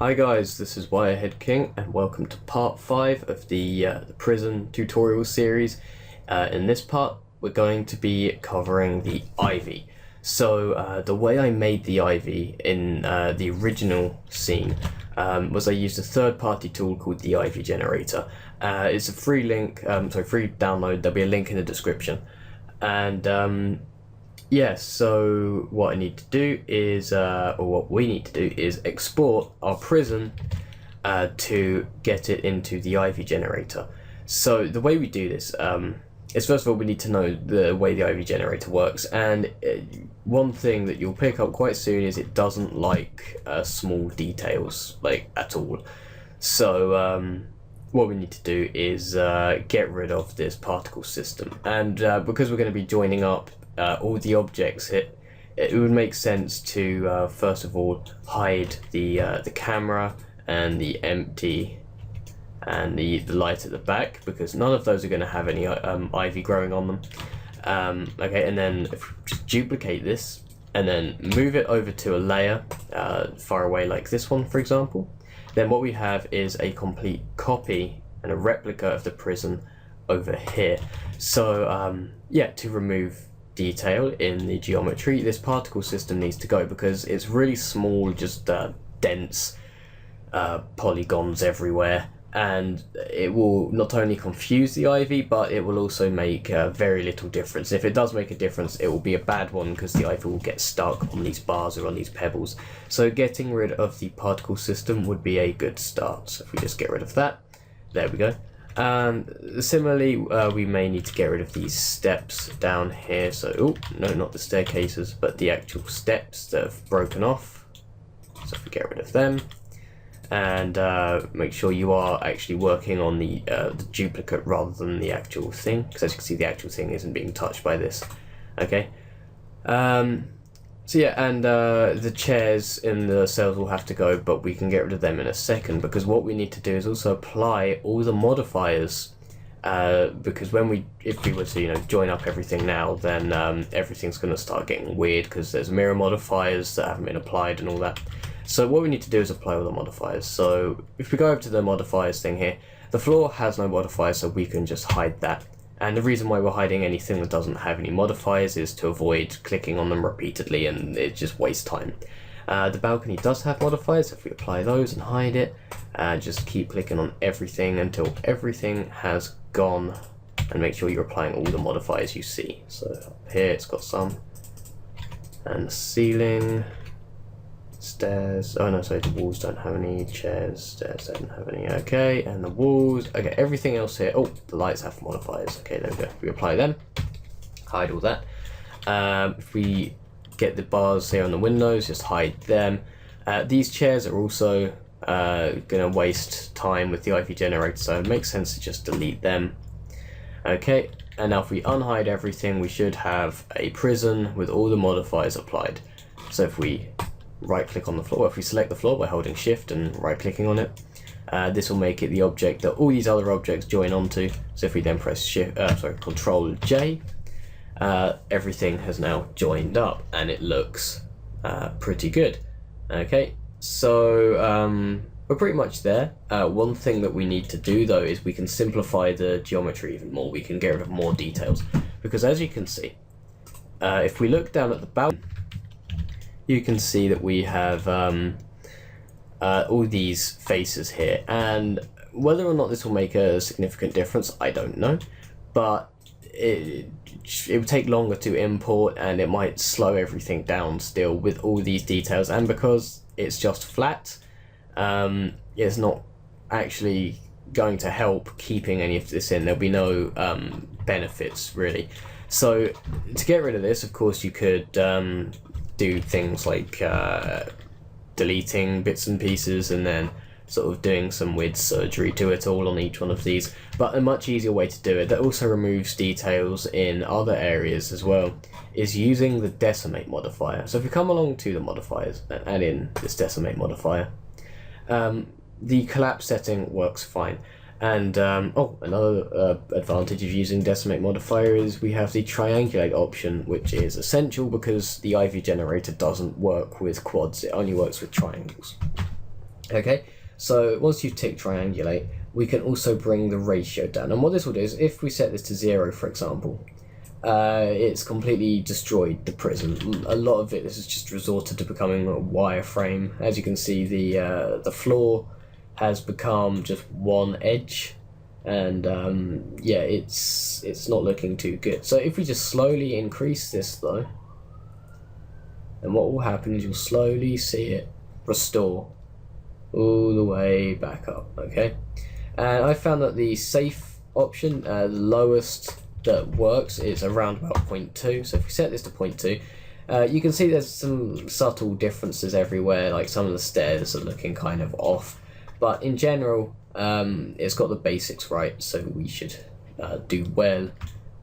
Hi guys, this is Wirehead King and welcome to part 5 of the prison tutorial series. In this part we're going to be covering the Ivy. So the way I made the Ivy in the original scene was I used a third-party tool called the Ivy Generator. It's a free link, free download. There'll be a link in the description. And yeah, so what I need to do is, or what we need to do is export our prison to get it into the Ivy generator. So the way we do this is, first of all, we need to know the way the Ivy generator works. And one thing that you'll pick up quite soon is it doesn't like small details, like, at all. So what we need to do is get rid of this particle system. And because we're going to be joining up all the objects, it would make sense to first of all hide the camera and the empty and the light at the back, because none of those are going to have any ivy growing on them. Okay, and then if we just duplicate this and then move it over to a layer far away like this one, for example, then what we have is a complete copy and a replica of the prison over here. So yeah, to remove detail in the geometry, this particle system needs to go, because it's really small, just dense polygons everywhere, and it will not only confuse the ivy, but it will also make very little difference. If it does make a difference, it will be a bad one, because the ivy will get stuck on these bars or on these pebbles. So getting rid of the particle system would be a good start. So if we just get rid of that, there we go. Similarly, we may need to get rid of these steps down here. So, oh, no, not the staircases, but the actual steps that have broken off. So if we get rid of them, and make sure you are actually working on the duplicate rather than the actual thing, because as you can see, the actual thing isn't being touched by this. Okay. So yeah, and the chairs in the cells will have to go, but we can get rid of them in a second, because what we need to do is also apply all the modifiers, because if we were to join up everything now, then everything's going to start getting weird, because there's mirror modifiers that haven't been applied and all that. So what we need to do is apply all the modifiers. So if we go over to the modifiers thing here, the floor has no modifiers, so we can just hide that. And the reason why we're hiding anything that doesn't have any modifiers is to avoid clicking on them repeatedly, and it just wastes time. The balcony does have modifiers. If we apply those and hide it, just keep clicking on everything until everything has gone, and make sure you're applying all the modifiers you see. So up here it's got some, and the ceiling, stairs, oh no, sorry, the walls don't have any, chairs, stairs don't have any, okay, and the walls, okay, everything else here, oh, the lights have modifiers, okay, there we go, we apply them, hide all that. If we get the bars here on the windows, just hide them. These chairs are also gonna waste time with the ivy generator, so it makes sense to just delete them. Okay, and now if we unhide everything, we should have a prison with all the modifiers applied. So if we right click on the floor, if we select the floor by holding shift and right clicking on it, this will make it the object that all these other objects join onto. So if we then press Control J, everything has now joined up and it looks pretty good. Okay, so we're pretty much there. One thing that we need to do though is we can simplify the geometry even more. We can get rid of more details, because as you can see, if we look down at the balcony, you can see that we have all these faces here, and whether or not this will make a significant difference, I don't know, but it will take longer to import, and it might slow everything down still with all these details, and because it's just flat, it's not actually going to help keeping any of this in. There'll be no benefits really. So to get rid of this, of course, you could do things like deleting bits and pieces and then sort of doing some weird surgery to it all on each one of these, but a much easier way to do it that also removes details in other areas as well is using the decimate modifier. So if we come along to the modifiers and add in this decimate modifier, the collapse setting works fine. And another advantage of using decimate modifier is we have the triangulate option, which is essential because the Ivy generator doesn't work with quads, it only works with triangles. Okay, so once you've ticked triangulate, we can also bring the ratio down. And what this will do is, if we set this to 0, for example, it's completely destroyed the prism. A lot of it has just resorted to becoming a wireframe. As you can see, the floor has become just one edge, and yeah, it's not looking too good. So if we just slowly increase this though, then what will happen is you'll slowly see it restore all the way back up. Okay, and I found that the safe option, the lowest that works, is around about 0.2. So if we set this to 0.2, you can see there's some subtle differences everywhere, like some of the stairs are looking kind of off, but in general it's got the basics right, so we should do well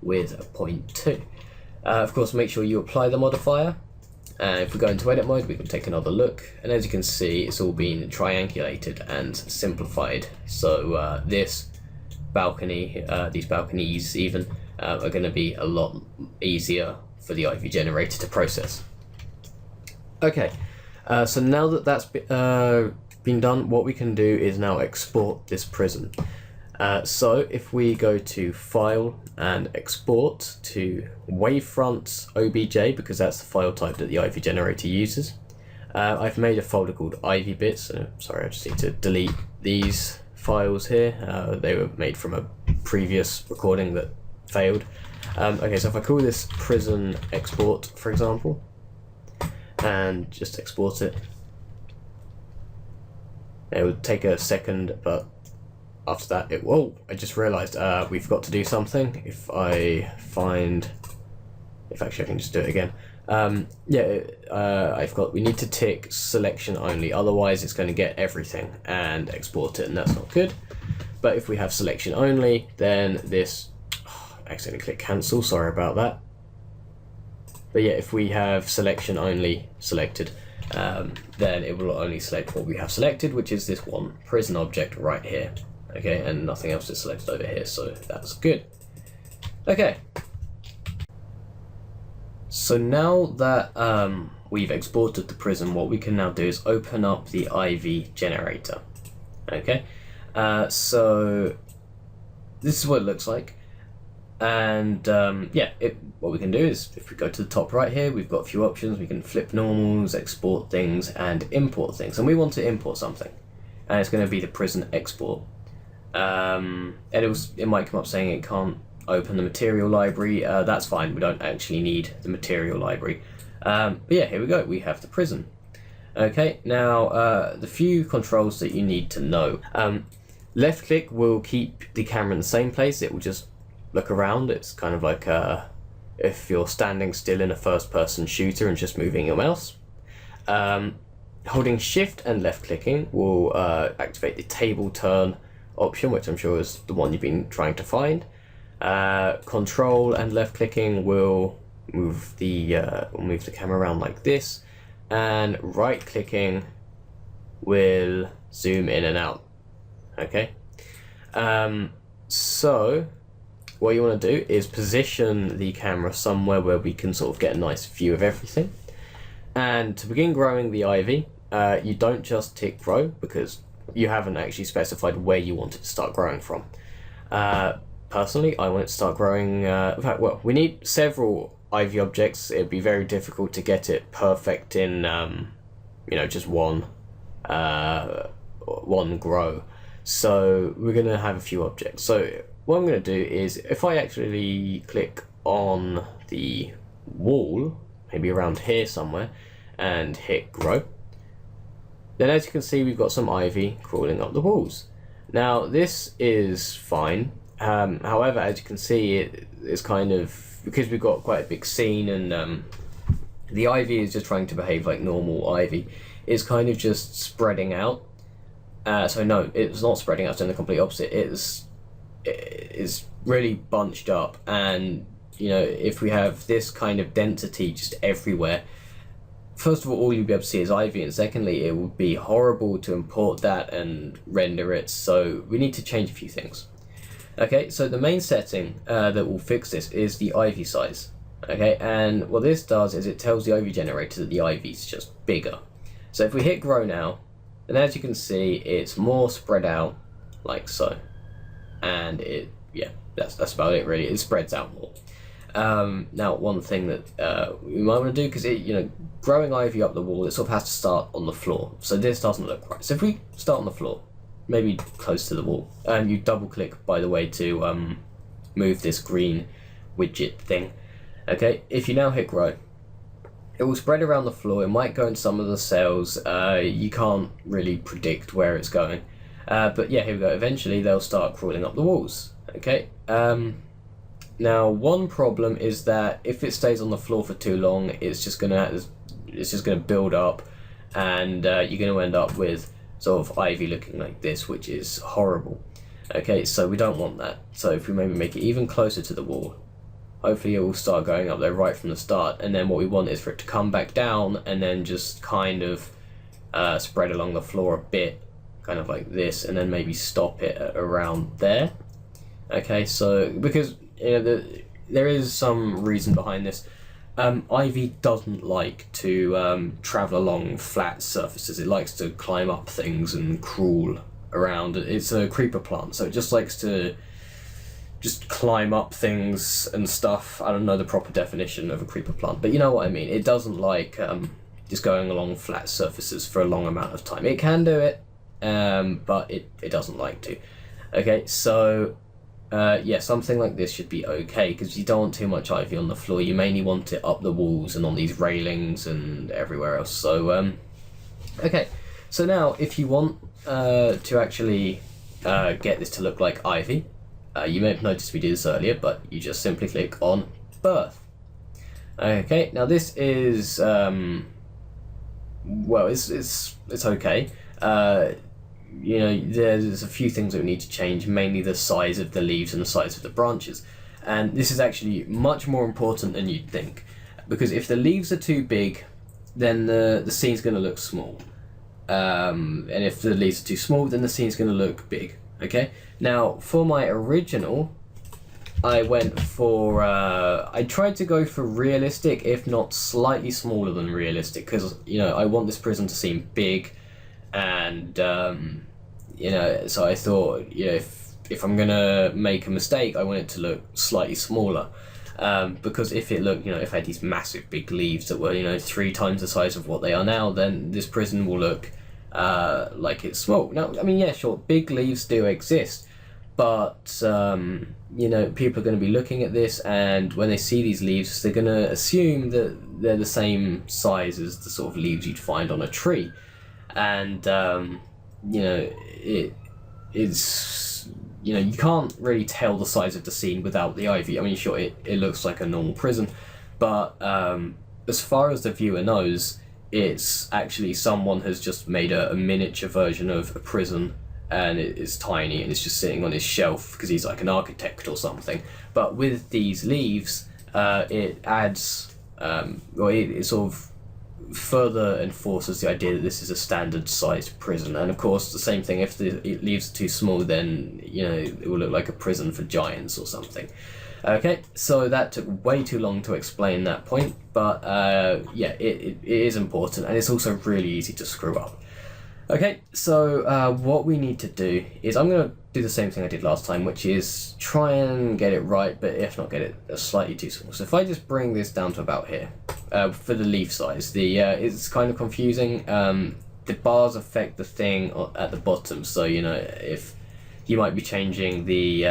with a 0.2. Of course, make sure you apply the modifier. If we go into edit mode, we can take another look, and as you can see, it's all been triangulated and simplified. So this balcony, these balconies even, are going to be a lot easier for the IV generator to process. Okay, so now that that's been done, what we can do is now export this prism. So if we go to File and Export to Wavefront OBJ, because that's the file type that the IV generator uses, I've made a folder called IV bits. Sorry, I just need to delete these files here. They were made from a previous recording that failed. Okay, so if I call this prism export, for example, and just export it, it would take a second, but after that it whoa, I just realized we forgot to do something. If actually I can just do it again. I forgot we need to tick selection only, otherwise it's going to get everything and export it, and that's not good. But if we have selection only, then this I accidentally click cancel, sorry about that. But yeah, if we have selection only selected, then it will only select what we have selected, which is this one prison object right here. Okay, and nothing else is selected over here, so that's good. Okay, so now that we've exported the prism, what we can now do is open up the IV generator. Okay, so this is what it looks like. And what we can do is, if we go to the top right here, we've got a few options. We can flip normals, export things, and import things. And we want to import something, and it's going to be the prison export. And it might come up saying it can't open the material library. That's fine, we don't actually need the material library. But yeah, here we go, we have the prison. Okay, now the few controls that you need to know. Left click will keep the camera in the same place, it will just look around. It's kind of like if you're standing still in a first person shooter and just moving your mouse. Holding shift and left clicking will activate the table turn option, which I'm sure is the one you've been trying to find. Control and left clicking will move the camera around like this, and right clicking will zoom in and out. Okay, so what you want to do is position the camera somewhere where we can sort of get a nice view of everything. And to begin growing the ivy, you don't just tick grow, because you haven't actually specified where you want it to start growing from. Personally, I want it to start growing, in fact, well, we need several ivy objects. It'd be very difficult to get it perfect in, just one grow. So we're going to have a few objects. So what I'm going to do is, if I actually click on the wall, maybe around here somewhere, and hit grow, then as you can see, we've got some ivy crawling up the walls. Now this is fine. However, as you can see, it's kind of, because we've got quite a big scene, and the ivy is just trying to behave like normal ivy, it's kind of just spreading out. So no, it's not spreading out, it's doing the complete opposite. It's really bunched up, and if we have this kind of density just everywhere, first of all you'll be able to see is ivy, and secondly, it would be horrible to import that and render it. So we need to change a few things. Okay, so the main setting that will fix this is the ivy size. Okay, and what this does is it tells the ivy generator that the ivy is just bigger. So if we hit grow now, And as you can see, it's more spread out like so. And that's about it really. It spreads out more. Now, one thing that we might want to do, because growing ivy up the wall, it sort of has to start on the floor. So this doesn't look right. So if we start on the floor, maybe close to the wall, and you double click, by the way, to move this green widget thing. Okay, if you now hit grow, it will spread around the floor. It might go in some of the cells. You can't really predict where it's going. But yeah, here we go. Eventually, they'll start crawling up the walls. Okay. Now, one problem is that if it stays on the floor for too long, it's just gonna build up, and you're gonna end up with sort of ivy looking like this, which is horrible. Okay, so we don't want that. So if we maybe make it even closer to the wall, hopefully it will start going up there right from the start. And then what we want is for it to come back down and then just kind of spread along the floor a bit, kind of like this, and then maybe stop it around there. Okay, so because there is some reason behind this. Ivy doesn't like to travel along flat surfaces. It likes to climb up things and crawl around. It's a creeper plant, so it just likes to just climb up things and stuff. I don't know the proper definition of a creeper plant, but you know what I mean. It doesn't like just going along flat surfaces for a long amount of time. It can do it, but it doesn't like to. Okay, so yeah, something like this should be okay, because you don't want too much ivy on the floor. You mainly want it up the walls and on these railings and everywhere else. So okay, so now if you want to actually get this to look like ivy, you may have noticed we did this earlier, but you just simply click on birth. Okay, now this is well, it's okay. There's a few things that we need to change, mainly the size of the leaves and the size of the branches. And this is actually much more important than you'd think, because if the leaves are too big, then the scene's going to look small. And if the leaves are too small, then the scene's going to look big. Okay? Now, for my original, I went for... I tried to go for realistic, if not slightly smaller than realistic, because, I want this prison to seem big. And so I thought, if I'm gonna make a mistake, I want it to look slightly smaller, because if it looked, if I had these massive big leaves that were 3 times the size of what they are now, then this prison will look like it's small. Now, I mean, yeah, sure, big leaves do exist, but people are going to be looking at this, and when they see these leaves, they're going to assume that they're the same size as the sort of leaves you'd find on a tree. And it's you can't really tell the size of the scene without the ivy. I mean, sure, it looks like a normal prison, but as far as the viewer knows, it's actually someone has just made a miniature version of a prison, and it's tiny, and it's just sitting on his shelf because he's like an architect or something. But with these leaves, it adds it sort of further enforces the idea that this is a standard sized prison. And of course, the same thing, if the leaves are too small, then it will look like a prison for giants or something. Okay, so that took way too long to explain that point, but yeah, it is important, and it's also really easy to screw up. Okay, so what we need to do is, I'm going to do the same thing I did last time, which is try and get it right, but if not, get it slightly too small. So if I just bring this down to about here, for the leaf size, it's kind of confusing. The bars affect the thing at the bottom, so if you might be changing the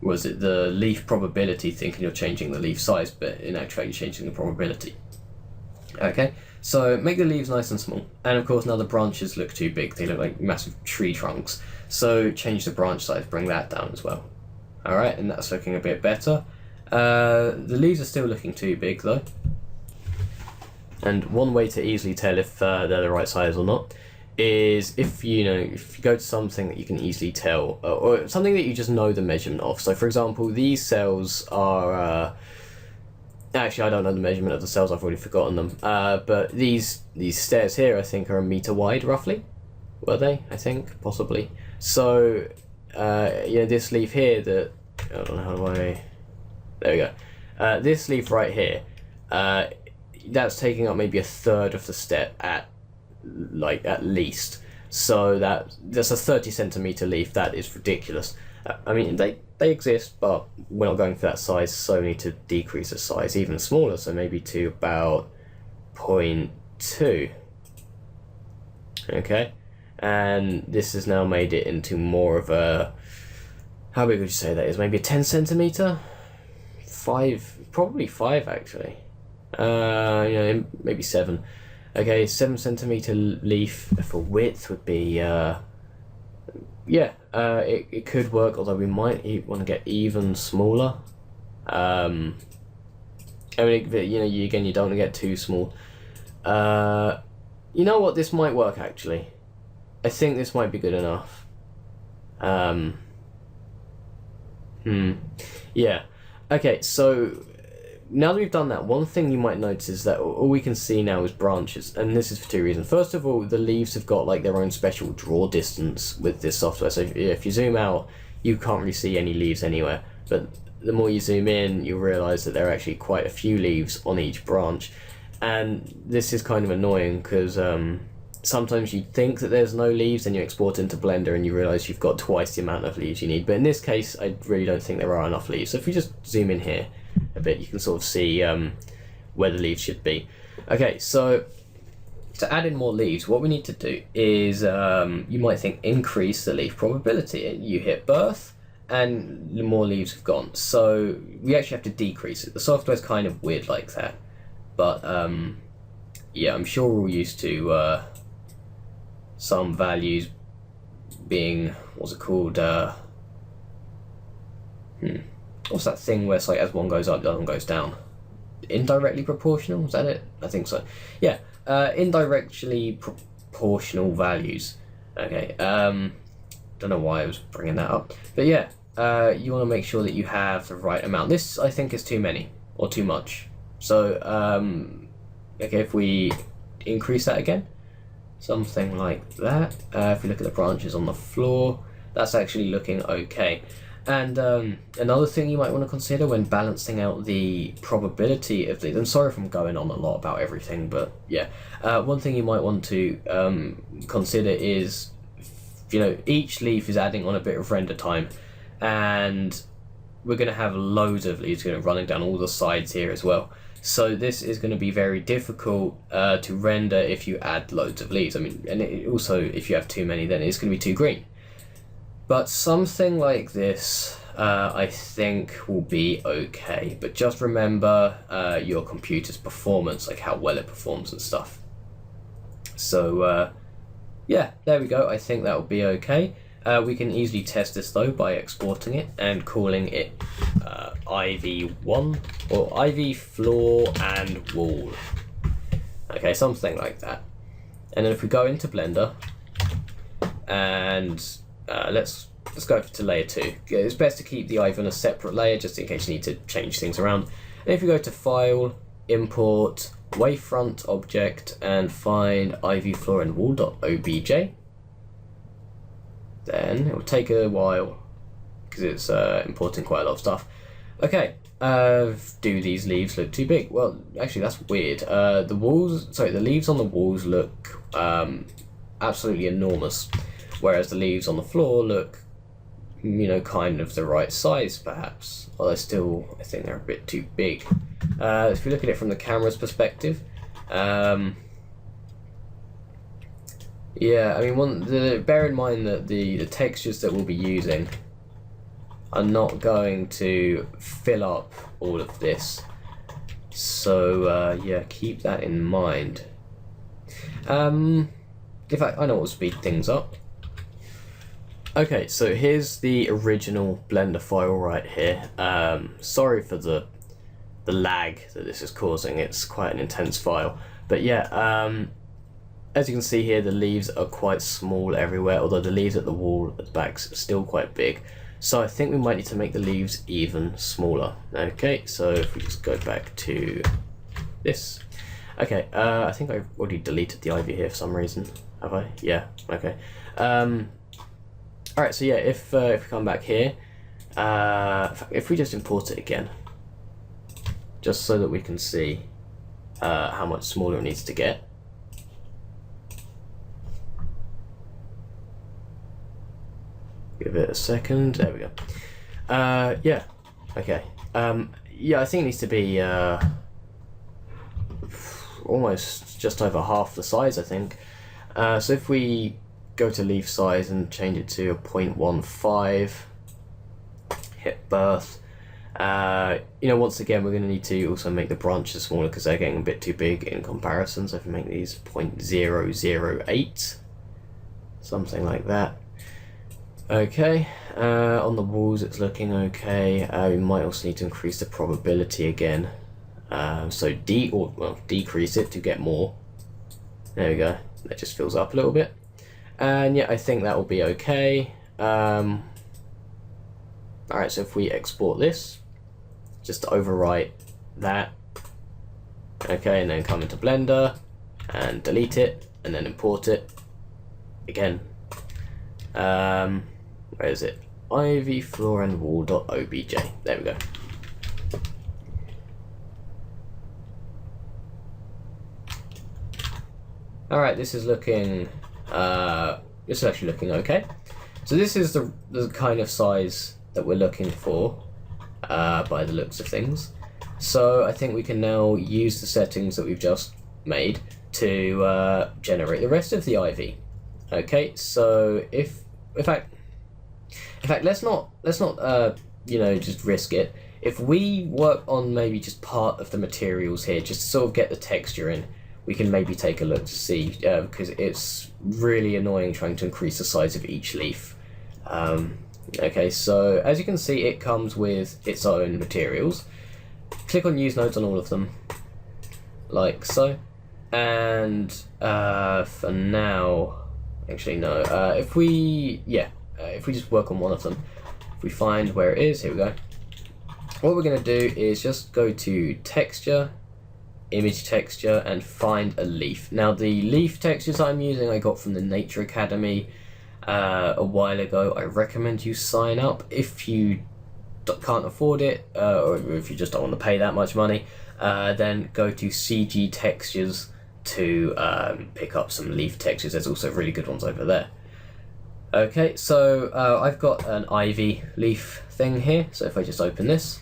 the leaf probability, thinking you're changing the leaf size, but in actual fact you're changing the probability. Okay, so make the leaves nice and small, and of course now the branches look too big, they look like massive tree trunks, so change the branch size, bring that down as well. Alright, and that's looking a bit better. The leaves are still looking too big though, and one way to easily tell if they're the right size or not is if you go to something that you can easily tell, or something that you just know the measurement of. So for example, these cells are actually I don't know the measurement of the cells, I've already forgotten them, but these stairs here I think are 1 meter wide roughly, were they? I think possibly. So this leaf here that I don't know, how do I, there we go, this leaf right here, that's taking up maybe 1/3 of the step at like at least. So that's a 30 centimeter leaf. That is ridiculous. I mean, they exist, but we're not going for that size, so we need to decrease the size even smaller, so maybe to about 0.2. Okay, and this has now made it into more of a, how big would you say that is? Maybe a 10 centimeter? 5, probably 5 actually. Maybe 7. Okay, 7 centimeter leaf for width would be, it could work, although we might want to get even smaller. I mean, you don't want to get too small. You know what, this might work actually. I think this might be good enough. Yeah. Okay, so now that we've done that, one thing you might notice is that all we can see now is branches, and this is for 2 reasons. First of all, the leaves have got like their own special draw distance with this software, so if you zoom out, you can't really see any leaves anywhere, but the more you zoom in, you'll realise that there are actually quite a few leaves on each branch, and this is kind of annoying because sometimes you think that there's no leaves and you export into Blender and you realise you've got twice the amount of leaves you need, but in this case I really don't think there are enough leaves. So if we just zoom in here a bit, you can sort of see where the leaves should be. Okay, so to add in more leaves, what we need to do is, you might think, increase the leaf probability. You hit birth and the more leaves have gone, so we actually have to decrease it. The software's kind of weird like that, but yeah, I'm sure we're all used to some values being, what's it called, what's that thing where it's like as one goes up the other one goes down? Indirectly proportional, is that it? I think so. Yeah, indirectly proportional values. Okay, don't know why I was bringing that up, but yeah, you want to make sure that you have the right amount. This I think is too many or too much, so okay, if we increase that again, something like that. If we look at the branches on the floor, that's actually looking okay. And another thing you might want to consider when balancing out the probability of these, I'm sorry if I'm going on a lot about everything, but yeah, one thing you might want to consider is, each leaf is adding on a bit of render time, and we're going to have loads of leaves running down all the sides here as well. So this is going to be very difficult to render if you add loads of leaves. I mean, and also if you have too many, then it's going to be too green. But something like this, I think will be okay. But just remember your computer's performance, like how well it performs and stuff. So yeah, there we go. I think that will be okay. We can easily test this though by exporting it and calling it IV1 or IV floor and wall. Okay, something like that. And then if we go into Blender and let's go to layer 2. It's best to keep the IV on a separate layer just in case you need to change things around. And if you go to File, Import, Wavefront Object, and find IV floor and wall.obj, then it will take a while because it's importing quite a lot of stuff. Okay, do these leaves look too big? Well, actually that's weird. The leaves on the walls look absolutely enormous, whereas the leaves on the floor look, kind of the right size perhaps. Although still, I think they're a bit too big. If we look at it from the camera's perspective, yeah, I mean, bear in mind that the textures that we'll be using are not going to fill up all of this. So yeah, keep that in mind. In fact, I know what will speed things up. Okay, so here's the original Blender file right here. Sorry for the lag that this is causing. It's quite an intense file. But yeah, as you can see here, the leaves are quite small everywhere, although the leaves at the wall at the back's still quite big. So I think we might need to make the leaves even smaller. Okay, so if we just go back to this. Okay, I think I've already deleted the ivy here for some reason. Have I? Yeah, okay. Alright, so yeah, if we come back here, if we just import it again, just so that we can see how much smaller it needs to get. Give it a second. There we go. Yeah. Okay. Yeah, I think it needs to be almost just over half the size, I think. So if we go to leaf size and change it to a 0.15, hit birth. Once again, we're going to need to also make the branches smaller because they're getting a bit too big in comparison. So if we make these 0.008, something like that. Okay, on the walls it's looking okay. We might also need to increase the probability again. So decrease it to get more. There we go. That just fills up a little bit. And yeah, I think that will be okay. Alright, so if we export this, just to overwrite that. Okay, and then come into Blender and delete it, and then import it again. Where is it? Ivy floor and wall.obj. There we go. Alright, this is looking this is actually looking okay. So this is the kind of size that we're looking for by the looks of things. So I think we can now use the settings that we've just made to generate the rest of the ivy. Okay, so in fact let's not just risk it. If we work on maybe just part of the materials here, just to sort of get the texture in, we can maybe take a look to see, because it's really annoying trying to increase the size of each leaf. Okay, so as you can see, it comes with its own materials. Click on use nodes on all of them, like so. And for now, actually no, if we just work on one of them, if we find where it is, here we go. What we're going to do is just go to texture, image texture, and find a leaf. Now the leaf textures I'm using I got from the Nature Academy a while ago. I recommend you sign up if you can't afford it, or if you just don't want to pay that much money. Then go to CG Textures to pick up some leaf textures. There's also really good ones over there. Okay, so I've got an ivy leaf thing here. So if I just open this,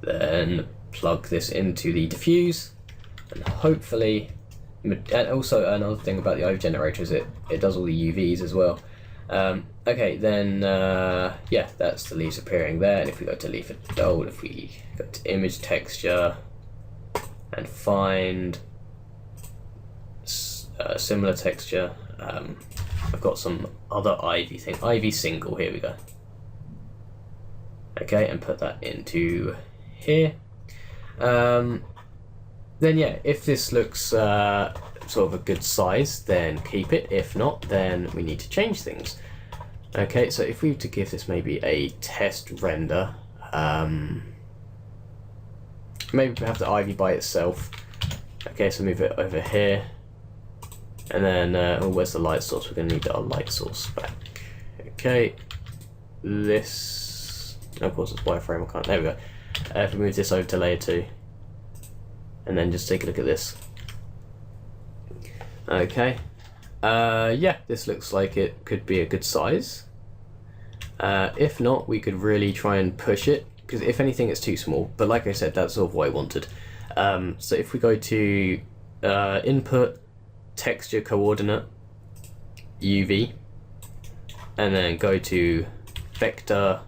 then plug this into the diffuse, and hopefully, and also another thing about the ivy generator is it does all the UVs as well. Okay, then yeah, that's the leaves appearing there. And if we go to leaf adult, if we go to image texture and find a similar texture, I've got some other ivy thing, ivy single, here we go. Okay, and put that into here. Then yeah, if this looks sort of a good size, then keep it. If not, then we need to change things. Okay, so if we were to give this maybe a test render, maybe we have the ivy by itself. Okay, so move it over here, and then where's the light source? We're going to need our light source back. Okay, this, of course it's wireframe, I can't, there we go. If we move this over to layer 2, and then just take a look at this. Okay, yeah, this looks like it could be a good size. If not, we could really try and push it, because if anything it's too small, but like I said, that's sort of what I wanted. So if we go to input, texture coordinate, UV, and then go to vector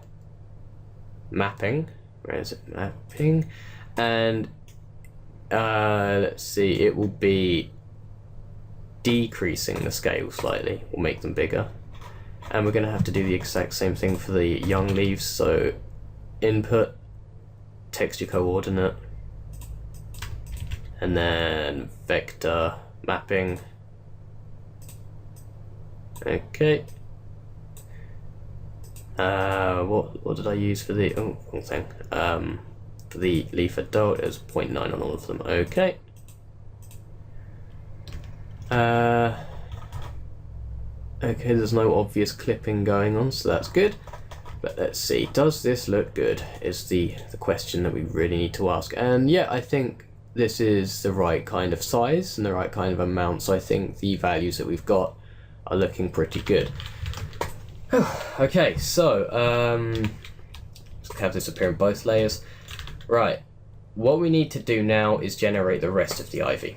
mapping, where is it, mapping, and let's see, it will be decreasing the scale slightly, we'll make them bigger, and we're going to have to do the exact same thing for the young leaves. So input, texture coordinate, and then vector mapping. Okay, what did I use for the wrong thing, for the leaf adult? It was 0.9 on all of them. Okay, okay, there's no obvious clipping going on, so that's good. But let's see, does this look good is the question that we really need to ask. And yeah, I think this is the right kind of size and the right kind of amount, so I think the values that we've got are looking pretty good. Okay, so let's have this appear in both layers. Right, what we need to do now is generate the rest of the ivy.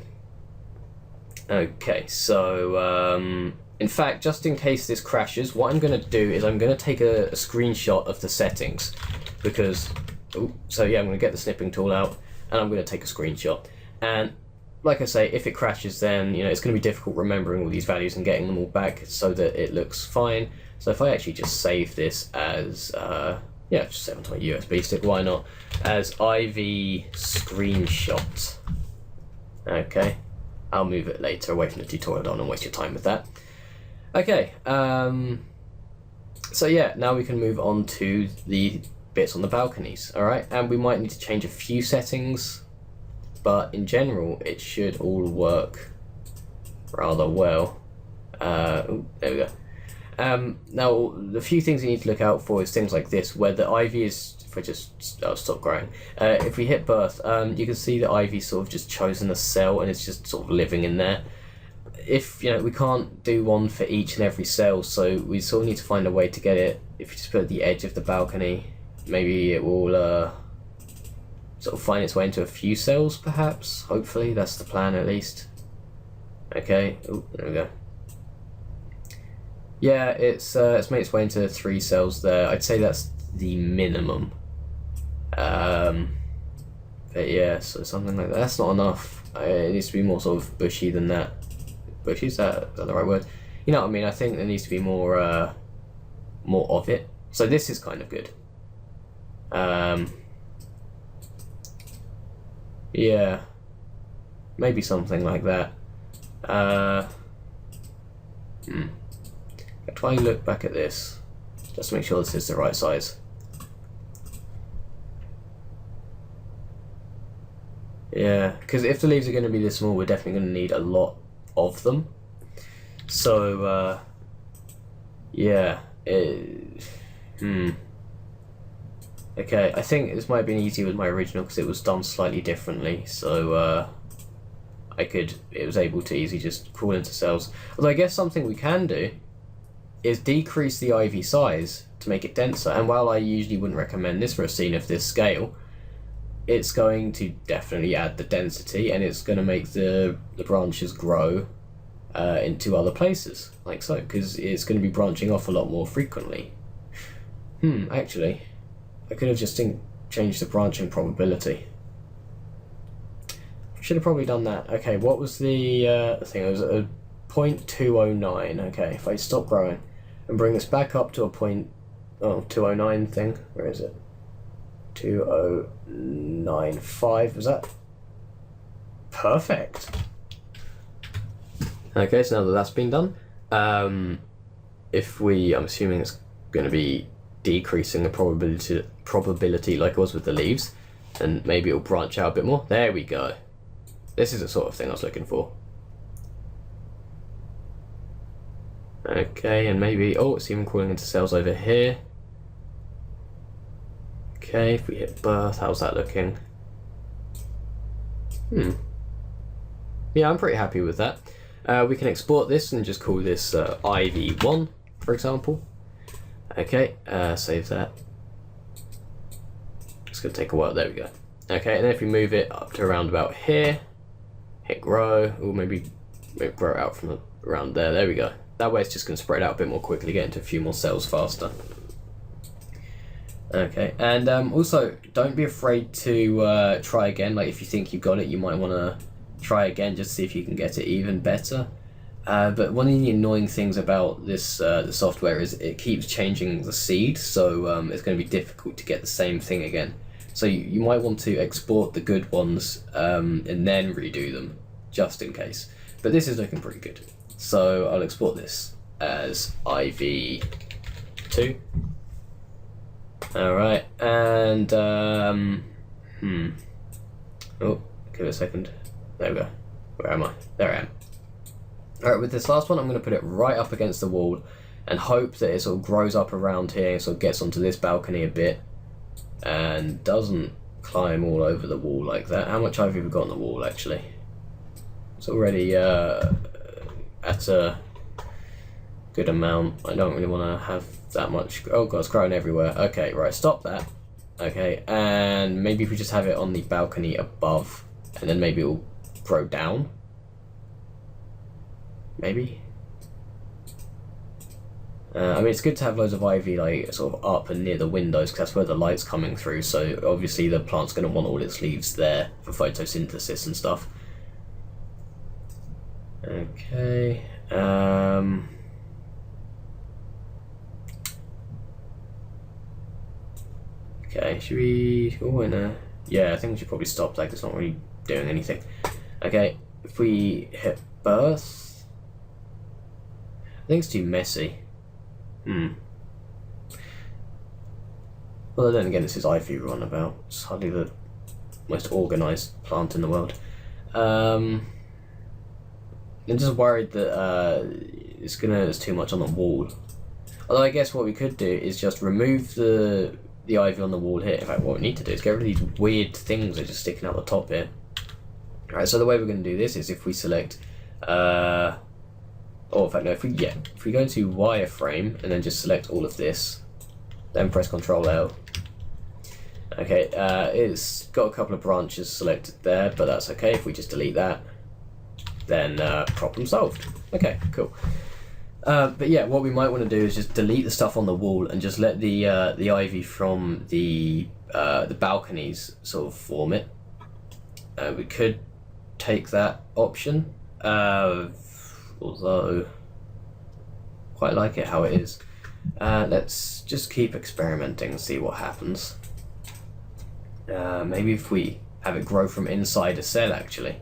Okay, so in fact, just in case this crashes, what I'm going to do is I'm going to take a screenshot of the settings, because so yeah, I'm going to get the snipping tool out and I'm going to take a screenshot. And like I say, if it crashes, then it's going to be difficult remembering all these values and getting them all back so that it looks fine. So if I actually just save this as just save it onto my USB stick, why not, as Ivy screenshot. Okay, I'll move it later away from the tutorial. Don't want to waste your time with that. Okay, so yeah, now we can move on to the bits on the balconies. Alright, and we might need to change a few settings, but in general it should all work rather well. There we go. Now, the few things you need to look out for is things like this, where the ivy is, if I just stop growing, if we hit birth, you can see the ivy sort of just chosen a cell and it's just sort of living in there. If, we can't do one for each and every cell, so we sort of need to find a way to get it. If you just put it at the edge of the balcony, maybe it will sort of find its way into a few cells, perhaps. Hopefully, that's the plan at least. Okay, there we go. Yeah, it's made its way into 3 cells there. I'd say that's the minimum. But yeah, so something like that. That's not enough. It needs to be more sort of bushy than that. Bushy, is that the right word? You know what I mean? I think there needs to be more of it. So this is kind of good. Yeah, maybe something like that. Try and look back at this, just to make sure this is the right size. Yeah, because if the leaves are going to be this small, we're definitely going to need a lot of them. So, yeah. Okay, I think this might have been easier with my original because it was done slightly differently. So, it was able to easily just crawl into cells. Although I guess something we can do is decrease the ivy size to make it denser, and while I usually wouldn't recommend this for a scene of this scale, it's going to definitely add the density, and it's going to make the branches grow into other places, like so, because it's going to be branching off a lot more frequently. Actually, I could have just changed the branching probability. Should have probably done that. Okay, what was the thing? It was a 0.209. Okay, if I stop growing and bring this back up to a 209 thing, where is it? 2095, was that? Perfect. Okay, so now that that's been done, I'm assuming it's going to be decreasing the probability like it was with the leaves, and maybe it'll branch out a bit more. There we go. This is the sort of thing I was looking for. Okay, and maybe, it's even crawling into cells over here. Okay, if we hit birth, how's that looking? Yeah, I'm pretty happy with that. We can export this and just call this IV1, for example. Okay, save that. It's going to take a while. There we go. Okay, and then if we move it up to around about here, hit grow, or maybe grow out from around there. There we go. That way it's just going to spread out a bit more quickly, get into a few more cells faster. Okay, and also don't be afraid to try again. Like if you think you've got it, you might want to try again just to see if you can get it even better. But one of the annoying things about this the software is it keeps changing the seed, so it's going to be difficult to get the same thing again. So you might want to export the good ones and then redo them, just in case. But this is looking pretty good. So I'll export this as IV2. Alright, and oh, give it a second. There we go. Where am I? There I am. Alright, with this last one, I'm going to put it right up against the wall and hope that it sort of grows up around here, sort of gets onto this balcony a bit and doesn't climb all over the wall like that. How much ivy have we got on the wall, actually? It's already at a good amount. I don't really want to have that much. Oh god, it's growing everywhere. Okay, right, stop that. Okay, and maybe if we just have it on the balcony above, and then maybe it'll grow down. Maybe. I mean, it's good to have loads of ivy like sort of up and near the windows because that's where the light's coming through. So obviously the plant's going to want all its leaves there for photosynthesis and stuff. Okay. Okay, should we... Oh, no. Yeah, I think we should probably stop that 'cause it's not really doing anything. Okay, if we hit birth... I think it's too messy. Well, then again, this is ivy run about. It's hardly the most organised plant in the world. I'm just worried that there's too much on the wall. Although I guess what we could do is just remove the ivy on the wall here. In fact, what we need to do is get rid of these weird things that are just sticking out the top here. Alright, so the way we're going to do this is if we select... Oh, in fact, no, if we go into wireframe and then just select all of this, then press Ctrl L. Okay, it's got a couple of branches selected there, but that's okay. If we just delete that, then problem solved. Okay, cool. But yeah, what we might want to do is just delete the stuff on the wall and just let the ivy from the balconies sort of form it. We could take that option. Although quite like it how it is. Let's just keep experimenting and see what happens. Maybe if we have it grow from inside a cell actually.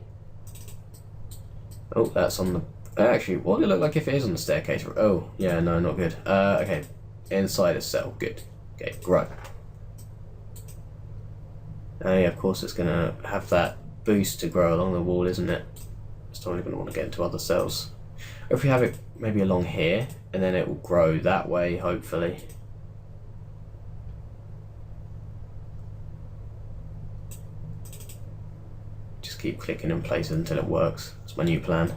Oh, that's on the... Actually, what would it look like if it is on the staircase? Oh, yeah, no, not good. Okay, inside a cell, good. Okay, grow. Yeah, of course it's going to have that boost to grow along the wall, isn't it? It's only going to want to get into other cells. Or if we have it maybe along here, and then it will grow that way, hopefully. Just keep clicking in places until it works. That's my new plan.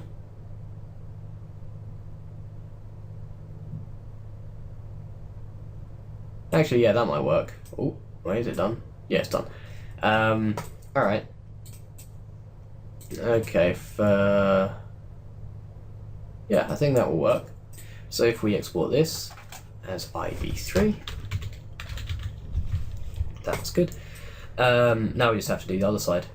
Actually, yeah, that might work. Oh, wait, is it done? Yeah, it's done. Alright. Okay, yeah, I think that will work. So if we export this as IV3, that's good. Now we just have to do the other side.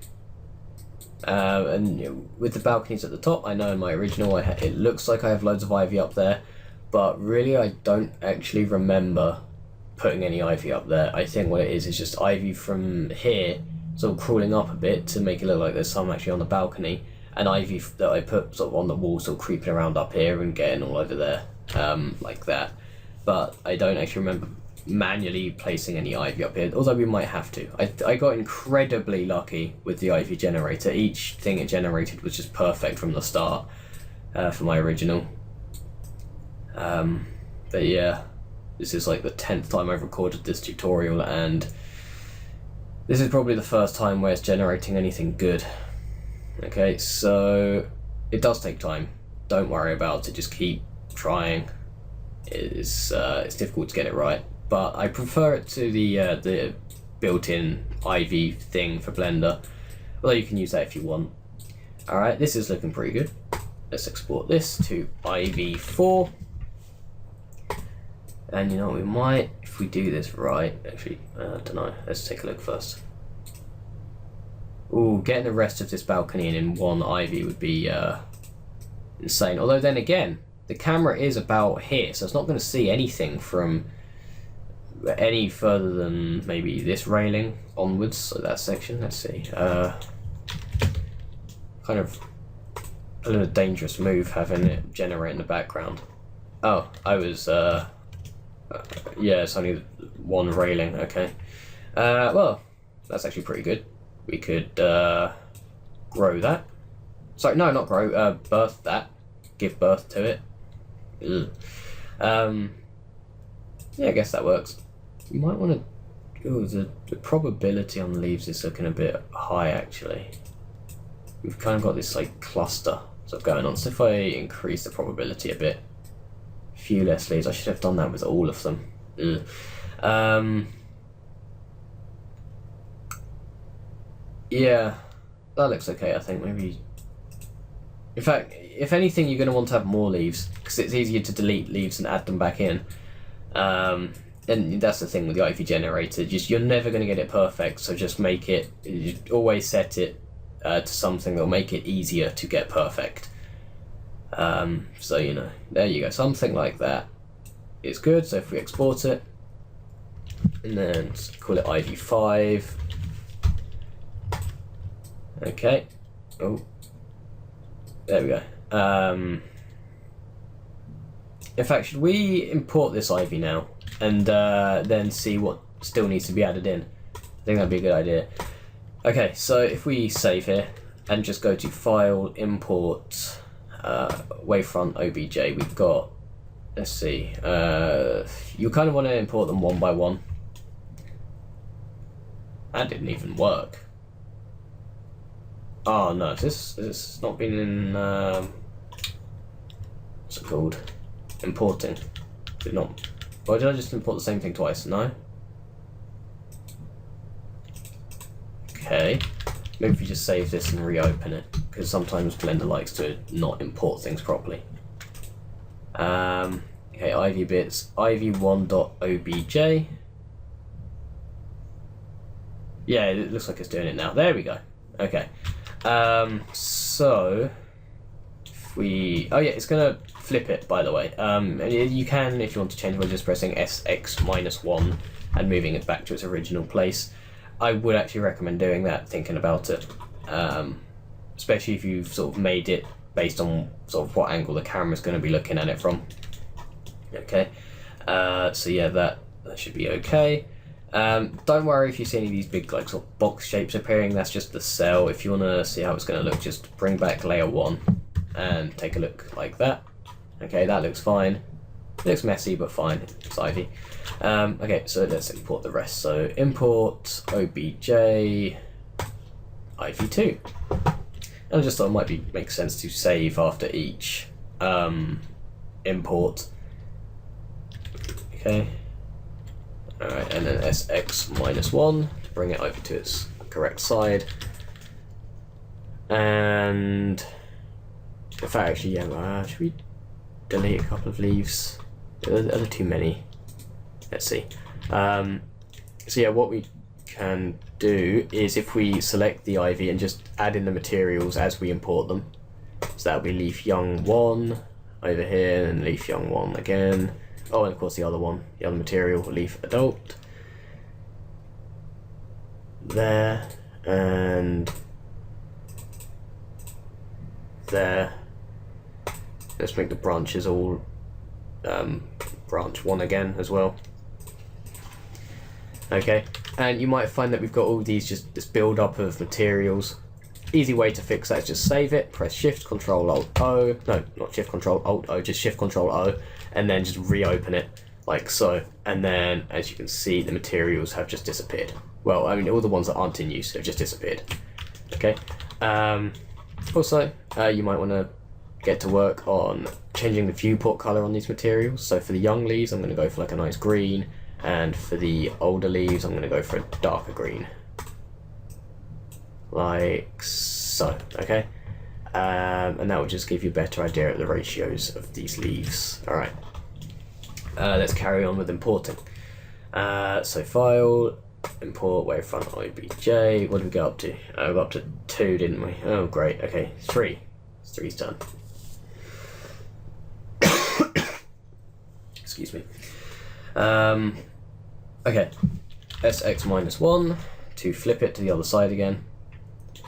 And you know, with the balconies at the top, I know in my original it looks like I have loads of ivy up there, but really I don't actually remember putting any ivy up there. I think what it is just ivy from here sort of crawling up a bit to make it look like there's some actually on the balcony, and ivy that I put sort of on the wall, sort of creeping around up here and getting all over there, like that. But I don't actually remember manually placing any ivy up here, although we might have to. I got incredibly lucky with the ivy generator. Each thing it generated was just perfect from the start for my original. But yeah, this is like the 10th time I've recorded this tutorial, and this is probably the first time where it's generating anything good. Okay, so it does take time. Don't worry about it, just keep trying. It's difficult to get it right, but I prefer it to the built-in Ivy thing for Blender, although you can use that if you want. Alright, this is looking pretty good. Let's export this to IV4. And you know what, we might, if we do this right, actually, I don't know, let's take a look first. Ooh, getting the rest of this balcony in one ivy would be insane. Although then again, the camera is about here, so it's not going to see anything from any further than maybe this railing onwards, so that section. Let's see. Kind of a little dangerous move having it generate in the background. Oh, I was... yeah, it's only one railing, okay. Well, that's actually pretty good. We could grow that. Sorry, no, not grow, birth that. Give birth to it. Yeah, I guess that works. You might want to... Ooh, the probability on the leaves is looking a bit high, actually. We've kind of got this, like, cluster sort of going on. So if I increase the probability a bit... few less leaves. I should have done that with all of them. Yeah, that looks okay, I think. Maybe... In fact, if anything, you're going to want to have more leaves, because it's easier to delete leaves and add them back in. And that's the thing with the ivy generator. You're never going to get it perfect, so just make it... You always set it to something that'll make it easier to get perfect. So, you know, there you go. Something like that is good. So if we export it, and then call it ivy 5. Okay. Oh. There we go. In fact, should we import this ivy now and then see what still needs to be added in? I think that'd be a good idea. Okay, so if we save here and just go to File, Import, Wavefront OBJ, we've got, let's see, you kind of want to import them one by one. That didn't even work. Oh no, this has not been in, what's it called? Importing. Did not. Or did I just import the same thing twice? No? Okay. Maybe if you just save this and reopen it, because sometimes Blender likes to not import things properly. Okay, ivy bits, ivy1.obj. Yeah, it looks like it's doing it now. There we go. Okay. So if we... Oh yeah, it's gonna flip it, by the way. You can, if you want to change it, by just pressing SX-1 and moving it back to its original place. I would actually recommend doing that, thinking about it. Especially if you've sort of made it based on sort of what angle the camera's going to be looking at it from. Okay. So yeah, that should be okay. Don't worry if you see any of these big like sort of box shapes appearing, that's just the cell. If you want to see how it's going to look, just bring back layer 1 and take a look like that. Okay, that looks fine. It looks messy, but fine. It's ivy. Okay, so let's import the rest. So import obj ivy2. And I just thought it might make sense to save after each import. Okay. Alright, and then SX-1 to bring it over to its correct side. And in fact, actually, yeah, should we delete a couple of leaves? Are there too many? Let's see. So yeah, what we can do is if we select the ivy and just add in the materials as we import them. So that'll be leaf young 1 over here, and leaf young 1 again. Oh, and of course the other one, the other material, leaf adult. There, and there. Let's make the branches all branch 1 again as well. Okay, and you might find that we've got all these, just this build up of materials. Easy way to fix that is just save it, press Shift Control Alt O, no, not Shift Control Alt O, just Shift Control O, and then just reopen it like so. And then, as you can see, the materials have just disappeared. Well, I mean, all the ones that aren't in use have just disappeared. Okay. Also, you might want to get to work on changing the viewport color on these materials. So for the young leaves, I'm going to go for like a nice green, and for the older leaves, I'm going to go for a darker green. Like so, okay? And that will just give you a better idea of the ratios of these leaves. Alright, let's carry on with importing. So file, import wavefront OBJ. What did we get up to? We got up to 2, didn't we? Oh great, okay, 3. 3's done. Excuse me. Okay, SX-1 to flip it to the other side again.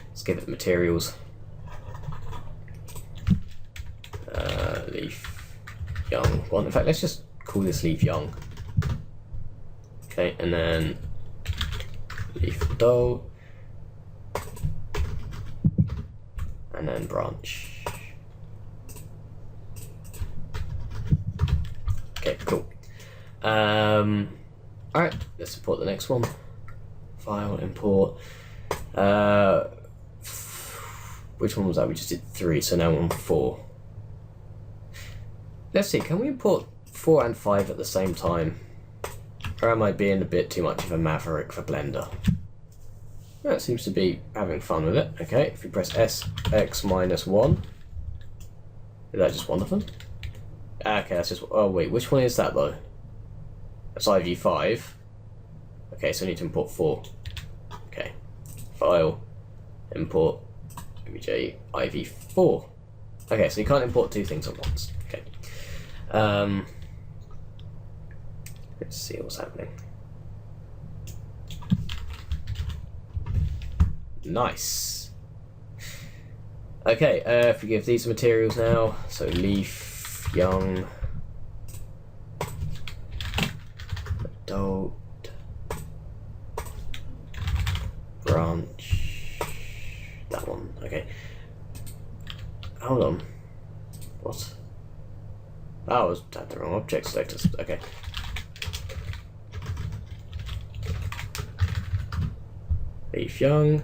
Let's give it the materials. Leaf young 1. In fact, let's just call this leaf young. Okay, and then leaf adult, and then branch. Okay, cool. Alright, let's import the next one. File, import. Which one was that? We just did 3, so now we're on 4. Let's see, can we import 4 and 5 at the same time. Or am I being a bit too much of a maverick for Blender? That seems to be having fun with it. Okay, if we press SX minus 1. Is that just one of them? Okay, that's just... Oh wait, which one is that though? That's IV5. Okay, so I need to import 4. Okay. File. Import. OBJ IV4. Okay, so you can't import 2 things at once. Okay. Let's see what's happening. Nice. Okay, if we give these some materials now, so leaf, young, adult, branch, that one, okay. Hold on. What? Oh, I was at the wrong object selectors, okay. Leaf young.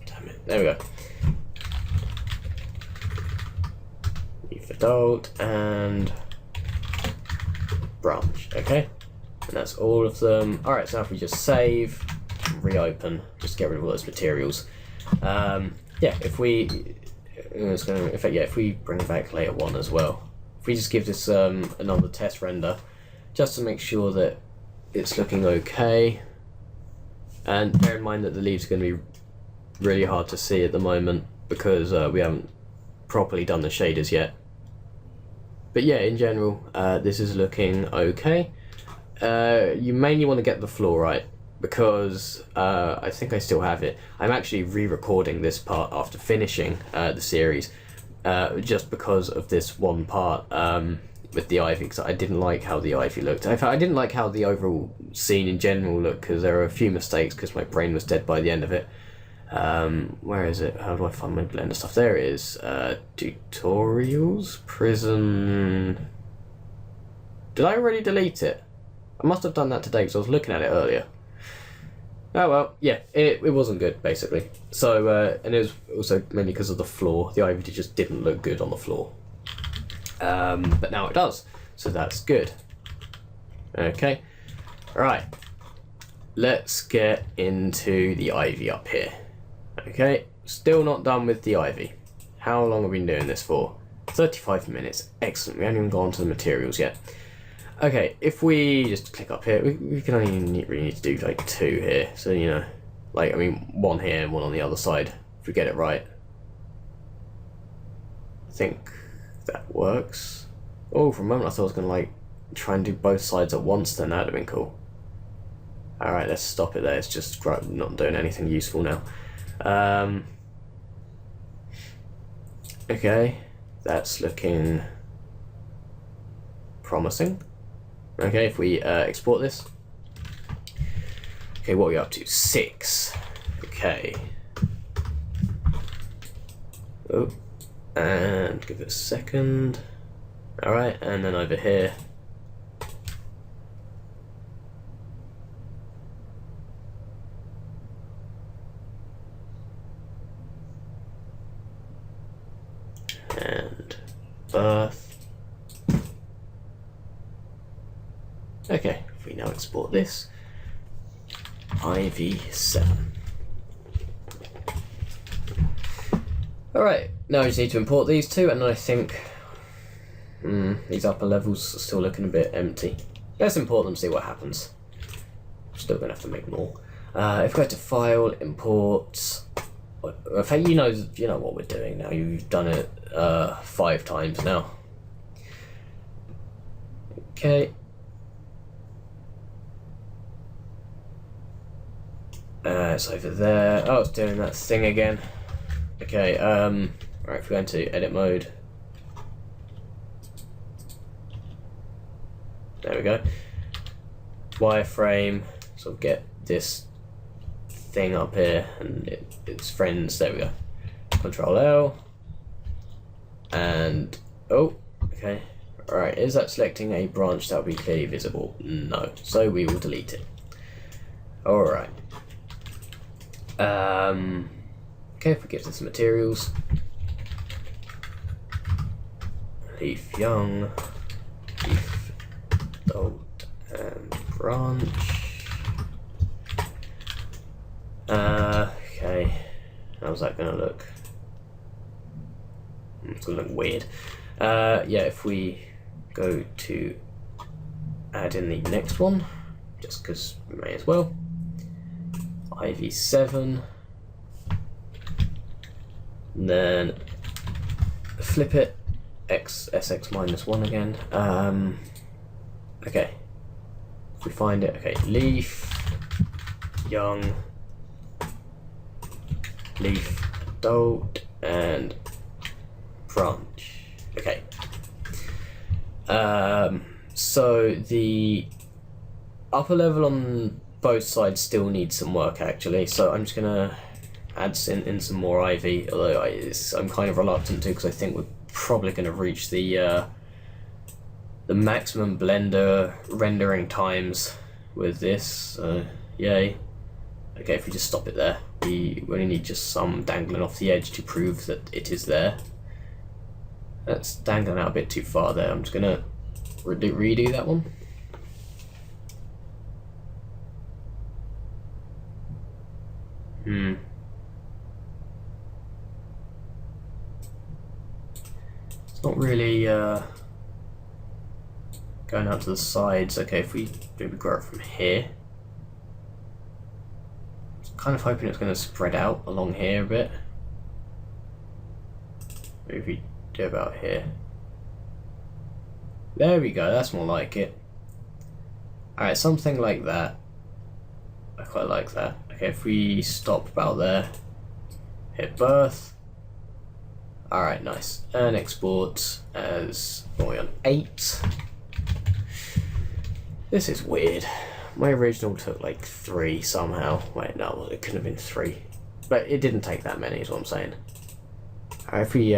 Damn it. There we go. Leaf adult and branch. Okay. And that's all of them. Alright, so now if we just save, reopen, just get rid of all those materials. Yeah, if we if we bring back layer 1 as well. If we just give this another test render, just to make sure that it's looking okay, and bear in mind that the leaves are going to be really hard to see at the moment because we haven't properly done the shaders yet. But yeah, in general, this is looking okay. You mainly want to get the floor right because I think I still have it. I'm actually re-recording this part after finishing the series just because of this one part. With the ivy, because I didn't like how the ivy looked. In fact, I didn't like how the overall scene in general looked because there were a few mistakes because my brain was dead by the end of it. Where is it? How do I find my Blender stuff? There it is. Tutorials? Prison... Did I already delete it? I must have done that today because I was looking at it earlier. Oh well, yeah, it wasn't good basically. So, and it was also mainly because of the floor. The ivy just didn't look good on the floor. But now it does, so that's good. Okay, right, let's get into the ivy up here. Okay, still not done with the ivy. How long have we been doing this for? 35 minutes, excellent. We haven't even gone to the materials yet. Okay, if we just click up here, we can only really need to do like 2 here, so you know, like, I mean, 1 here and 1 on the other side, if we get it right. I think that works. Oh, for a moment I thought I was going to like try and do both sides at once, then that'd have been cool. Alright, let's stop it there, it's just not doing anything useful now. Okay, that's looking promising. Okay, if we export this. Okay, what are we up to? 6. Okay. Oh. And give it a second. Alright, and then over here. And birth. Okay, if we now export this. IV7. Alright, now I just need to import these 2, and I think these upper levels are still looking a bit empty. Let's import them, see what happens. Still gonna have to make more. If we go to File, Import. In fact, you know what we're doing now. You've done it 5 times now. Okay. It's over there. Oh, it's doing that thing again. Okay, right, if we go into edit mode. There we go. Wireframe, sort of get this thing up here and its friends. There we go. Control L. And, oh, okay. Alright, is that selecting a branch that will be clearly visible? No, so we will delete it. Alright. Okay, if we give this materials. leaf young, leaf adult, and branch. Okay, how's that gonna look? It's gonna look weird. Yeah, if we go to add in the next one, just because we may as well. IV7, and then flip it, SX minus 1 again. Okay, if we find it, okay, leaf, young, leaf, adult, and branch. Okay. So the upper level on both sides still needs some work actually. So I'm just gonna add in some more ivy. Although I'm kind of reluctant to, because I think we're probably gonna reach the maximum Blender rendering times with this. Yay. Okay, if we just stop it there, we only need just some dangling off the edge to prove that it is there. That's dangling out a bit too far there. I'm just gonna redo that one. It's not really going out to the sides. Okay, if we maybe grow it from here. Kind of hoping it's going to spread out along here a bit. Maybe do about here. There we go, that's more like it. Alright, something like that. I quite like that. Okay, if we stop about there, hit birth. Alright, nice. And export as, what are we on, 8. This is weird. My original took like 3 somehow. Wait, no, it couldn't have been 3. But it didn't take that many is what I'm saying. Alright, if we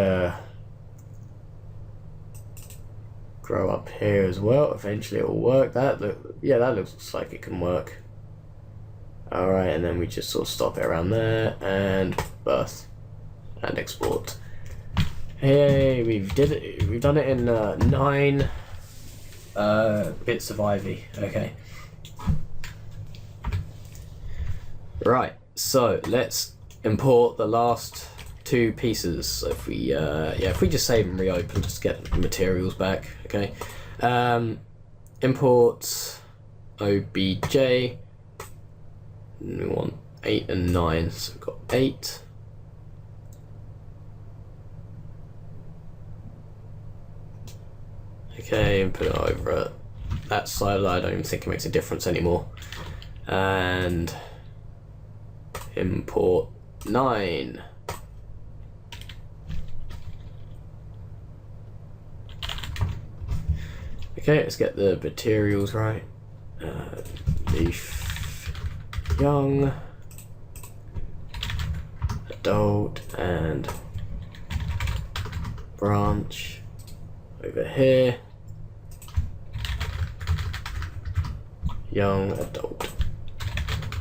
grow up here as well, eventually it will work. That looks like it can work. Alright, and then we just sort of stop it around there and birth and export. Hey, we've done it in 9 bits of ivy. Okay. Right, so let's import the last 2 pieces. So if we if we just save and reopen, just get the materials back. Okay, import obj. And we want 8 and 9, so we've got 8. Okay, and put it over that side. I don't even think it makes a difference anymore. And import 9. Okay, let's get the materials right. Leaf, young, adult, and branch over here. Young, adult,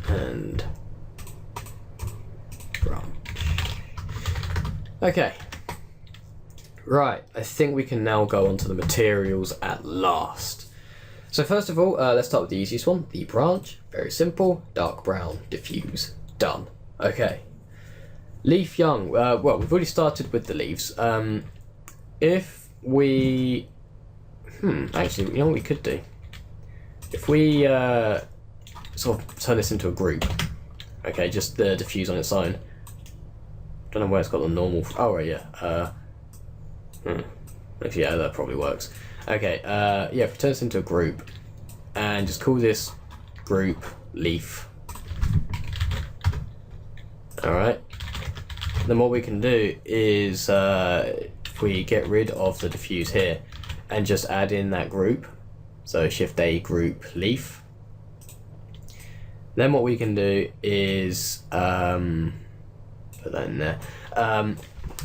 and branch. Okay. Right, I think we can now go on to the materials at last. So first of all, let's start with the easiest one, the branch. Very simple, dark brown, diffuse, done. Okay. Leaf young, well, we've already started with the leaves. If we, actually, you know what we could do? If we sort of turn this into a group, okay, just the diffuse on its own. Don't know where it's got the normal, oh right, yeah. Actually, yeah, that probably works. Okay, yeah, if we turn this into a group and just call this group leaf. Alright. Then what we can do is if we get rid of the diffuse here and just add in that group, so shift A group leaf. Then what we can do is put that in there.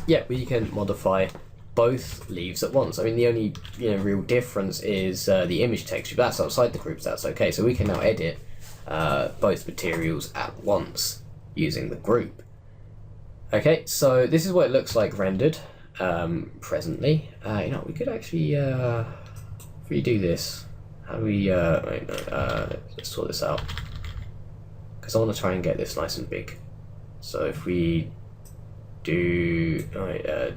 Yeah, we can modify both leaves at once. I mean, the only real difference is the image texture, but that's outside the groups, that's okay. So we can now edit both materials at once using the group. Okay, so this is what it looks like rendered. presently. You know, we could actually redo this. How do we? Wait, no, let's sort this out because I want to try and get this nice and big. So if we do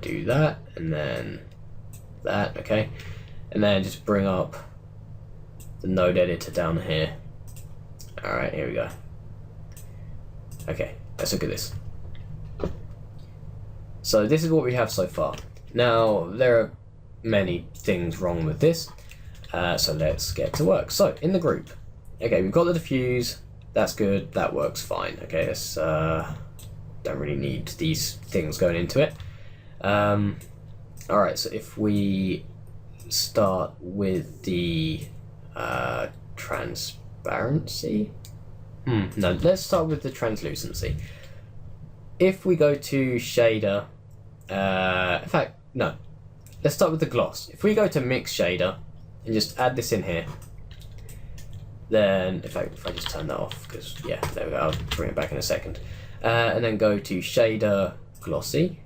do that and then that, okay, and then just bring up the node editor down here. All right, here we go. Okay, let's look at this. So this is what we have so far. Now, there are many things wrong with this, so let's get to work. So, in the group, okay, we've got the diffuse, that's good, that works fine. Okay, let's, don't really need these things going into it. Alright, so if we start with the transparency, no, let's start with the translucency. If we go to shader, in fact, no, let's start with the gloss. If we go to mix shader and just add this in here, then if I just turn that off, because yeah, there we go, I'll bring it back in a second, and then go to shader glossy,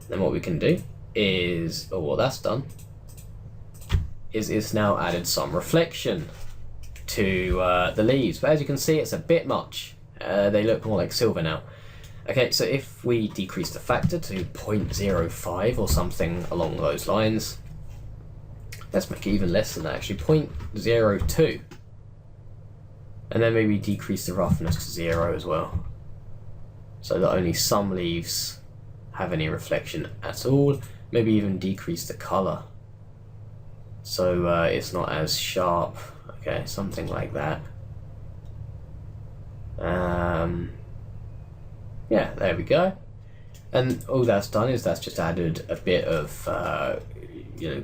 then what we can do is, oh, well, that's done, is it's now added some reflection to the leaves, but as you can see, it's a bit much. They look more like silver now. Okay, so if we decrease the factor to 0.05 or something along those lines, let's make it even less than that actually, 0.02. And then maybe decrease the roughness to 0 as well, so that only some leaves have any reflection at all. Maybe even decrease the color, so it's not as sharp. Okay, something like that. Yeah, there we go. And all that's done is that's just added a bit of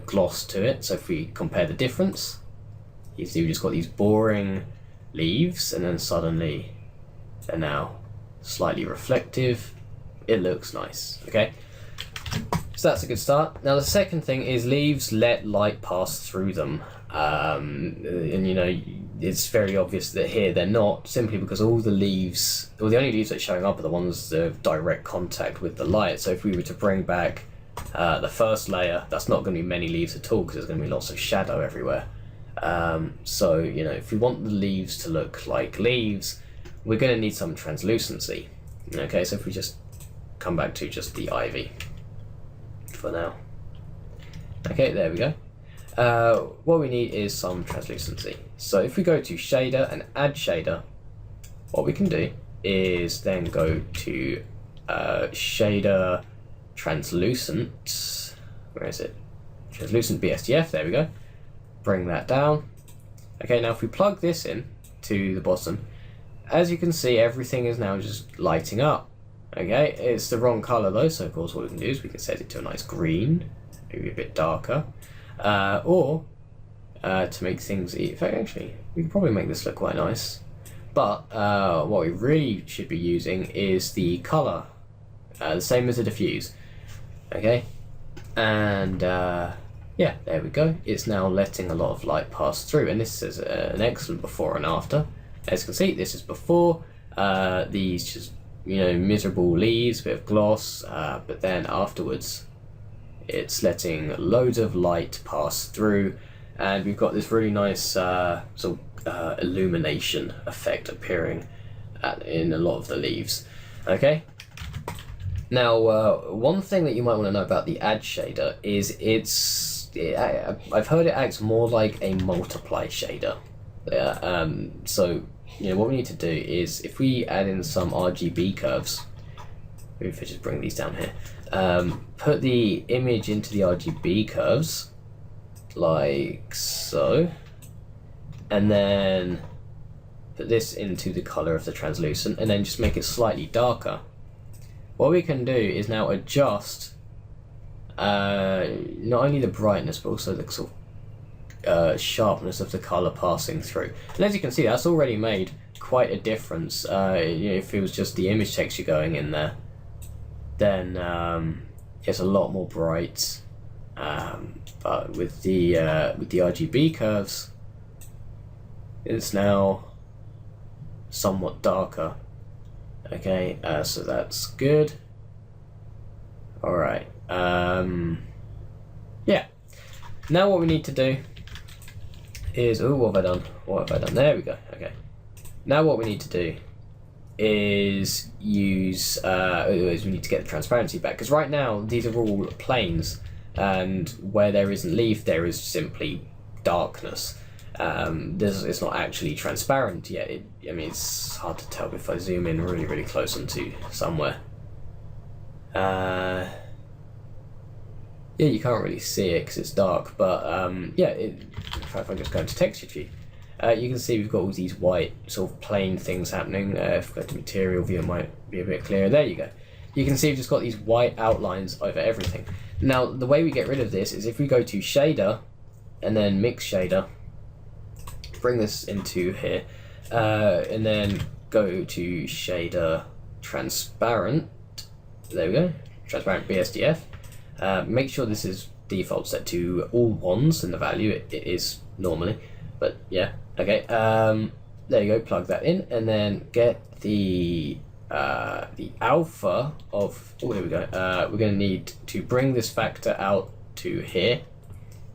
gloss to it. So if we compare the difference, you see we just got these boring leaves, and then suddenly they're now slightly reflective. It looks nice. Okay, so that's a good start. Now the second thing is leaves let light pass through them, and you know, it's very obvious that here they're not, simply because all the leaves, or the only leaves that are showing up are the ones that have direct contact with the light. So if we were to bring back the first layer, that's not going to be many leaves at all, because there's going to be lots of shadow everywhere. So you know, if we want the leaves to look like leaves, we're going to need some translucency. Okay, so if we just come back to just the ivy for now. Okay, there we go. What we need is some translucency. So if we go to shader and add shader, what we can do is then go to shader translucent. Where is it? Translucent BSDF. There we go. Bring that down. Okay, now if we plug this in to the bottom, as you can see, everything is now just lighting up. Okay, it's the wrong color though, so of course what we can do is we can set it to a nice green, maybe a bit darker, or to make things, in fact, actually, we can probably make this look quite nice. But what we really should be using is the color, the same as the diffuse. Okay, and yeah, there we go. It's now letting a lot of light pass through, and this is an excellent before and after. As you can see, this is before, these just, you know, miserable leaves, bit of gloss, but then afterwards it's letting loads of light pass through, and we've got this really nice sort of illumination effect appearing in a lot of the leaves. Okay, now one thing that you might want to know about the add shader is I've heard it acts more like a multiply shader. So you know, what we need to do is, if we add in some RGB curves, maybe if I just bring these down here, put the image into the RGB curves, like so, and then put this into the color of the translucent, and then just make it slightly darker. What we can do is now adjust not only the brightness, but also the sort of sharpness of the color passing through. And as you can see, that's already made quite a difference. You know, if it was just the image texture going in there, then it's a lot more bright. But with the RGB curves, it's now somewhat darker. Okay, so that's good. All right, Yeah. Now what we need to do is... Oh, what have I done? What have I done? There we go. Okay. Now what we need to do is use... we need to get the transparency back. Because right now, these are all planes. And where there isn't leaf, there is simply darkness. It's not actually transparent yet. I mean, it's hard to tell if I zoom in really, really close onto somewhere. Yeah, you can't really see it because it's dark, but yeah, if I just go into texture view, you can see we've got all these white sort of plain things happening. If I go to material view, it might be a bit clearer. There you go. You can see we've just got these white outlines over everything. Now, the way we get rid of this is if we go to shader and then mix shader, bring this into here, and then go to shader transparent. There we go, transparent BSDF. Make sure this is default set to all ones in the value. It is normally, but yeah, okay. There you go. Plug that in, and then get the alpha of. Oh, here we go. We're going to need to bring this factor out to here,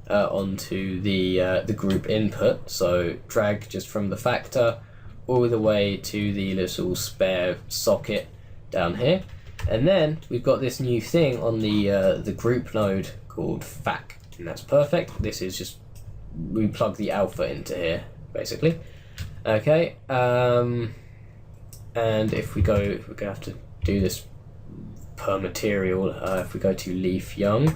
onto the group input. So drag just from the factor all the way to the little spare socket down here. And then we've got this new thing on the group node called fac, and that's perfect. This is just, we plug the alpha into here, basically. Okay, and if we go, we're gonna have to do this per material. If we go to leaf young,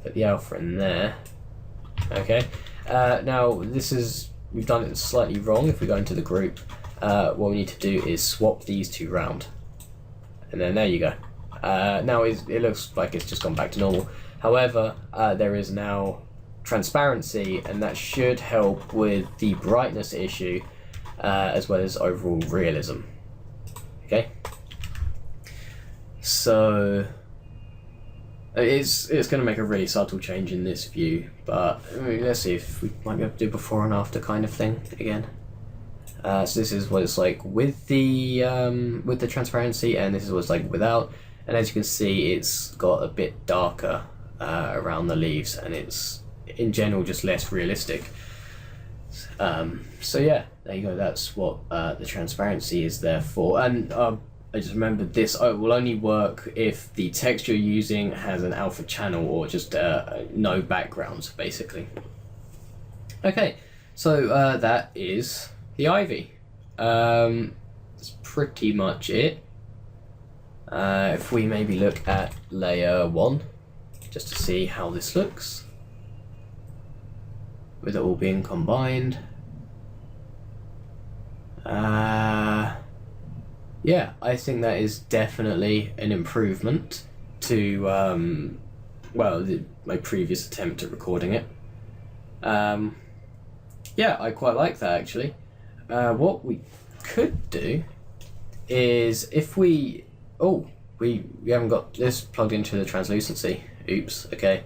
put the alpha in there. Okay, now this is, we've done it slightly wrong. If we go into the group, what we need to do is swap these two round. And then there you go. Now it looks like it's just gone back to normal. However, there is now transparency, and that should help with the brightness issue, as well as overall realism. Okay. So it's going to make a really subtle change in this view, but I mean, let's see if we might be able to do before and after kind of thing again. So this is what it's like with the transparency, and this is what it's like without. And as you can see, it's got a bit darker around the leaves, and it's in general just less realistic. So yeah, there you go. That's what the transparency is there for. And I just remembered this. It will only work if the text you're using has an alpha channel or just no background, basically. Okay, so that is the ivy. That's pretty much it. If we maybe look at layer 1, just to see how this looks, with it all being combined. Yeah, I think that is definitely an improvement to, well, my previous attempt at recording it. Yeah, I quite like that actually. What we could do is if we... Oh, we haven't got this plugged into the translucency. Oops, okay.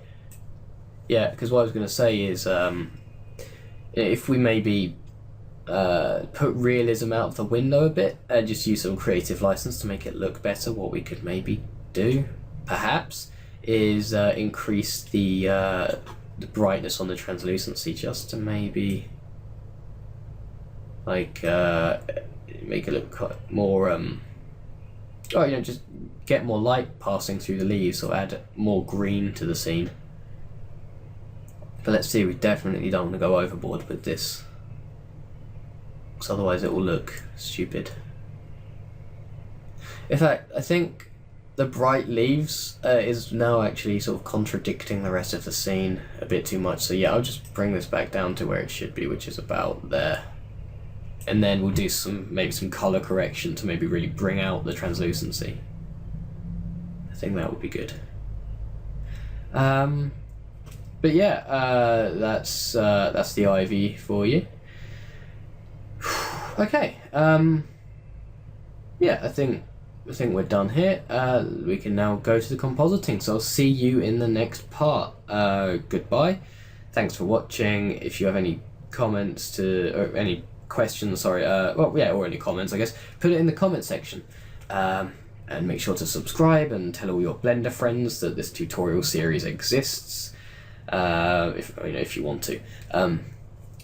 Yeah, because what I was going to say is if we maybe put realism out of the window a bit and just use some creative license to make it look better, what we could maybe do, perhaps, is increase the brightness on the translucency just to maybe like make it look more oh, you know, just get more light passing through the leaves or add more green to the scene. But let's see, we definitely don't want to go overboard with this, because otherwise it will look stupid. In fact, I think the bright leaves is now actually sort of contradicting the rest of the scene a bit too much. So yeah, I'll just bring this back down to where it should be, which is about there. And then we'll do maybe some color correction to maybe really bring out the translucency. I think that would be good. But yeah, that's the ivy for you. Okay. Yeah, I think we're done here. We can now go to the compositing. So I'll see you in the next part. Goodbye. Thanks for watching. If you have any comments or any questions, sorry, well, yeah, or any comments, I guess, put it in the comment section. And and make sure to subscribe and tell all your Blender friends that this tutorial series exists, if you want to.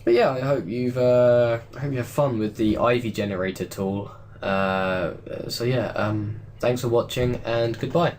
But yeah, I hope you have fun with the Ivy generator tool. So yeah, thanks for watching and goodbye.